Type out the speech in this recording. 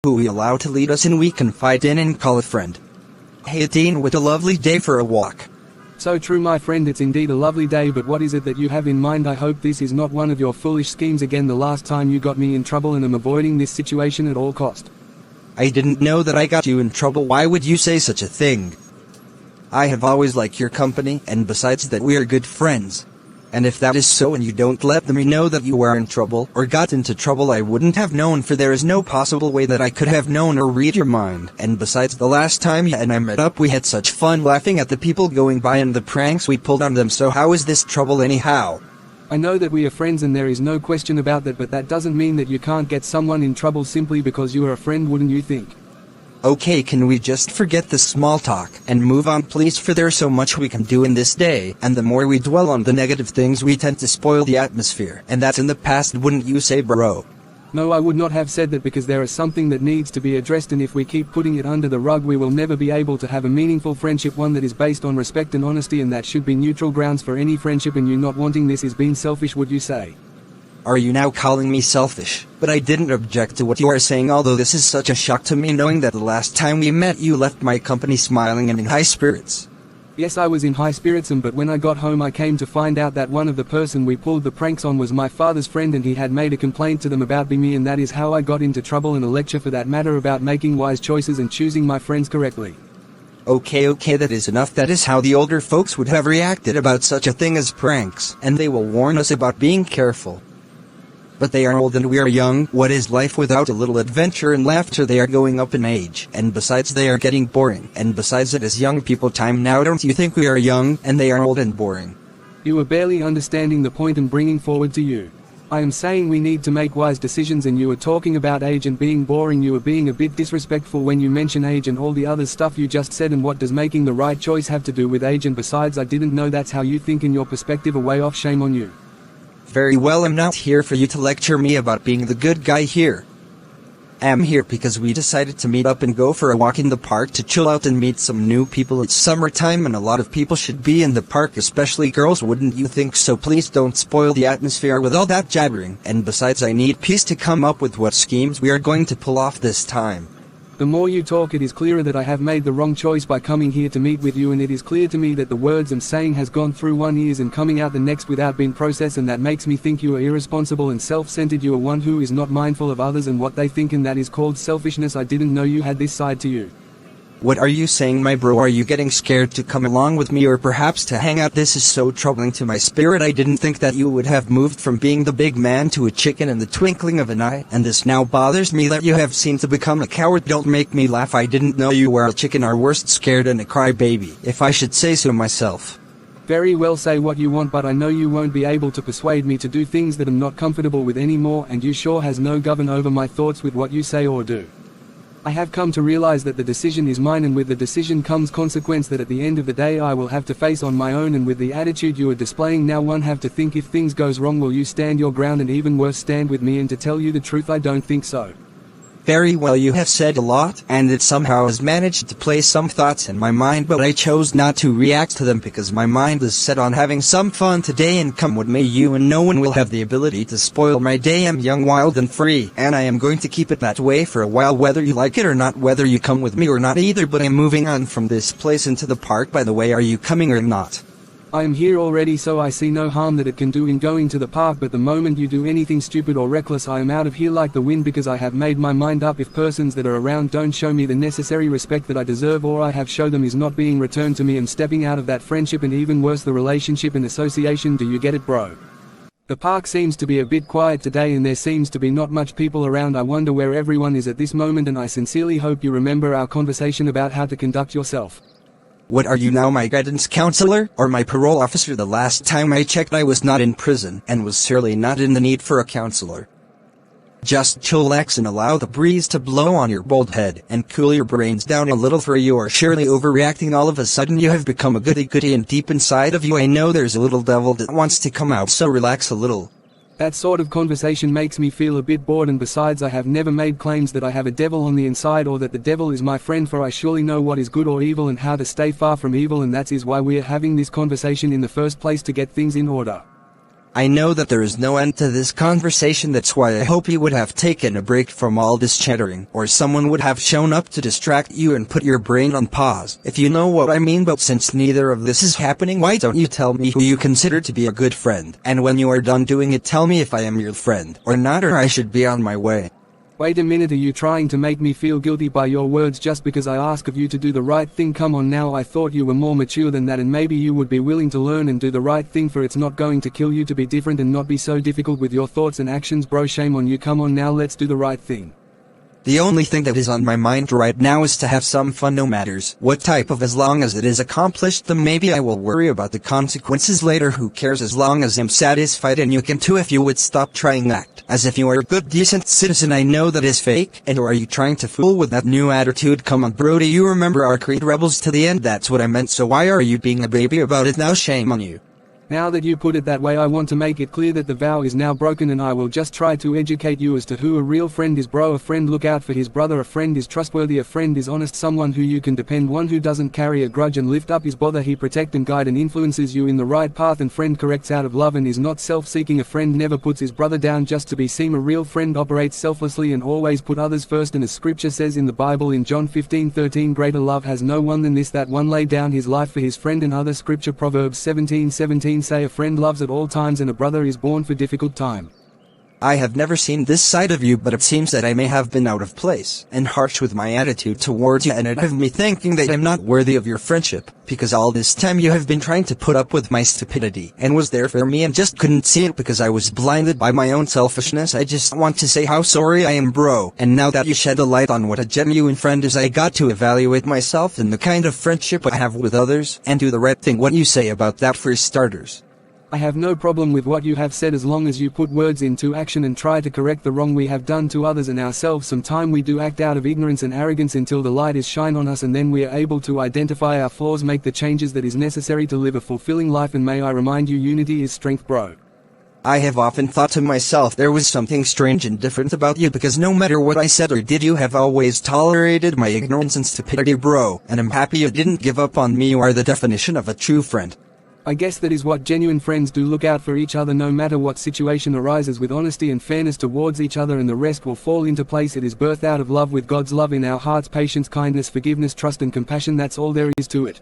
who we allow to lead us and we confide in and call a friend. Hey Dean, what a lovely day for a walk. So true, my friend, it's indeed a lovely day, but what is it that you have in mind? I hope this is not one of your foolish schemes again. The last time you got me in trouble and am avoiding this situation at all cost. I didn't know that I got you in trouble. Why would you say such a thing? I have always liked your company, and besides that we are good friends. And if that is so and you don't let me know that you were in trouble or got into trouble, I wouldn't have known, for there is no possible way that I could have known or read your mind. And besides, the last time you and I met up we had such fun laughing at the people going by and the pranks we pulled on them, so how is this trouble anyhow? I know that we are friends and there is no question about that, but that doesn't mean that you can't get someone in trouble simply because you are a friend, wouldn't you think? Okay, can we just forget the small talk and move on please, for there's so much we can do in this day, and the more we dwell on the negative things we tend to spoil the atmosphere, and that's in the past, wouldn't you say, bro? No, I would not have said that, because there is something that needs to be addressed, and if we keep putting it under the rug we will never be able to have a meaningful friendship, one that is based on respect and honesty, and that should be neutral grounds for any friendship, and you not wanting this is being selfish, would you say? Are you now calling me selfish? But I didn't object to what you are saying, although this is such a shock to me knowing that the last time we met you left my company smiling and in high spirits. Yes, I was in high spirits, but when I got home I came to find out that one of the person we pulled the pranks on was my father's friend, and he had made a complaint to them about me, and that is how I got into trouble, and a lecture for that matter about making wise choices and choosing my friends correctly. Okay, that is enough. That is how the older folks would have reacted about such a thing as pranks, and they will warn us about being careful. But they are old and we are young. What is life without a little adventure and laughter? They are going up in age, and besides they are getting boring, and besides it is young people time now. Don't you think we are young, and they are old and boring? You are barely understanding the point I'm bringing forward to you. I am saying we need to make wise decisions, and you are talking about age and being boring. You are being a bit disrespectful when you mention age and all the other stuff you just said, and what does making the right choice have to do with age? And besides, I didn't know that's how you think, in your perspective a way off. Shame on you. Very well, I'm not here for you to lecture me about being the good guy here. I'm here because we decided to meet up and go for a walk in the park to chill out and meet some new people. It's summertime and a lot of people should be in the park, especially girls, wouldn't you think? So please don't spoil the atmosphere with all that jabbering, and besides I need peace to come up with what schemes we are going to pull off this time. The more you talk, it is clearer that I have made the wrong choice by coming here to meet with you, and it is clear to me that the words I'm saying has gone through one ears and coming out the next without being processed, and that makes me think you are irresponsible and self-centered. You are one who is not mindful of others and what they think, and that is called selfishness. I didn't know you had this side to you. What are you saying, my bro? Are you getting scared to come along with me, or perhaps to hang out? This is so troubling to my spirit. I didn't think that you would have moved from being the big man to a chicken in the twinkling of an eye, and this now bothers me that you have seemed to become a coward. Don't make me laugh. I didn't know you were a chicken, or worse, scared and a crybaby, if I should say so myself. Very well, say what you want, but I know you won't be able to persuade me to do things that I'm not comfortable with anymore, and you sure has no govern over my thoughts with what you say or do. I have come to realize that the decision is mine, and with the decision comes consequence that at the end of the day I will have to face on my own, and with the attitude you are displaying now, one have to think, if things goes wrong, will you stand your ground and even worse stand with me? And to tell you the truth, I don't think so. Very well, you have said a lot, and it somehow has managed to place some thoughts in my mind, but I chose not to react to them because my mind is set on having some fun today, and come what may, you and no one will have the ability to spoil my day. I'm young, wild and free, and I am going to keep it that way for a while, whether you like it or not, whether you come with me or not either. But I'm moving on from this place into the park. By the way, are you coming or not? I am here already, so I see no harm that it can do in going to the park, but the moment you do anything stupid or reckless I am out of here like the wind, because I have made my mind up. If persons that are around don't show me the necessary respect that I deserve, or I have shown them is not being returned to me, I'm stepping out of that friendship, and even worse, the relationship and association. Do you get it, bro? The park seems to be a bit quiet today, and there seems to be not much people around. I wonder where everyone is at this moment, and I sincerely hope you remember our conversation about how to conduct yourself. What are you now, my guidance counselor, or my parole officer? The last time I checked I was not in prison, and was surely not in the need for a counselor. Just chillax and allow the breeze to blow on your bald head, and cool your brains down a little, for you are surely overreacting. All of a sudden you have become a goody-goody, and deep inside of you I know there's a little devil that wants to come out, so relax a little. That sort of conversation makes me feel a bit bored, and besides I have never made claims that I have a devil on the inside, or that the devil is my friend, for I surely know what is good or evil and how to stay far from evil, and that is why we are having this conversation in the first place, to get things in order. I know that there is no end to this conversation, that's why I hope you would have taken a break from all this chattering, or someone would have shown up to distract you and put your brain on pause, if you know what I mean. But since neither of this is happening, why don't you tell me who you consider to be a good friend, and when you are done doing it, tell me if I am your friend or not, or I should be on my way. Wait a minute, are you trying to make me feel guilty by your words just because I ask of you to do the right thing? Come on now, I thought you were more mature than that, and maybe you would be willing to learn and do the right thing, for it's not going to kill you to be different and not be so difficult with your thoughts and actions, bro. Shame on you. Come on now, let's do the right thing. The only thing that is on my mind right now is to have some fun, no matters what type of, as long as it is accomplished. Then maybe I will worry about the consequences later. Who cares, as long as I'm satisfied, and you can too if you would stop trying act as if you are a good decent citizen. I know that is fake, and or are you trying to fool with that new attitude? Come on bro, do you remember our creed, rebels to the end? That's what I meant, so why are you being a baby about it now? Shame on you. Now that you put it that way, I want to make it clear that the vow is now broken, and I will just try to educate you as to who a real friend is, bro. A friend look out for his brother, a friend is trustworthy, a friend is honest, someone who you can depend, one who doesn't carry a grudge and lift up his brother, he protect and guide and influences you in the right path, and friend corrects out of love and is not self-seeking. A friend never puts his brother down just to be seen. A real friend operates selflessly and always put others first, and as scripture says in the Bible in John 15:13, greater love has no one than this, that one lay down his life for his friend. And other scripture, Proverbs 17:17 say, a friend loves at all times and a brother is born for difficult time. I have never seen this side of you, but it seems that I may have been out of place and harsh with my attitude towards you, and it have me thinking that I'm not worthy of your friendship, because all this time you have been trying to put up with my stupidity and was there for me and just couldn't see it because I was blinded by my own selfishness. I just want to say how sorry I am, bro, and now that you shed a light on what a genuine friend is, I got to evaluate myself and the kind of friendship I have with others, and do the right thing. What you say about that, for starters? I have no problem with what you have said as long as you put words into action and try to correct the wrong we have done to others and ourselves. Sometimes we do act out of ignorance and arrogance until the light is shine on us, and then we are able to identify our flaws, make the changes that is necessary to live a fulfilling life. And may I remind you, unity is strength, bro. I have often thought to myself there was something strange and different about you, because no matter what I said or did, you have always tolerated my ignorance and stupidity, bro, and I'm happy you didn't give up on me. You are the definition of a true friend. I guess that is what genuine friends do, look out for each other no matter what situation arises, with honesty and fairness towards each other, and the rest will fall into place. It is birthed out of love, with God's love in our hearts, patience, kindness, forgiveness, trust and compassion. That's all there is to it.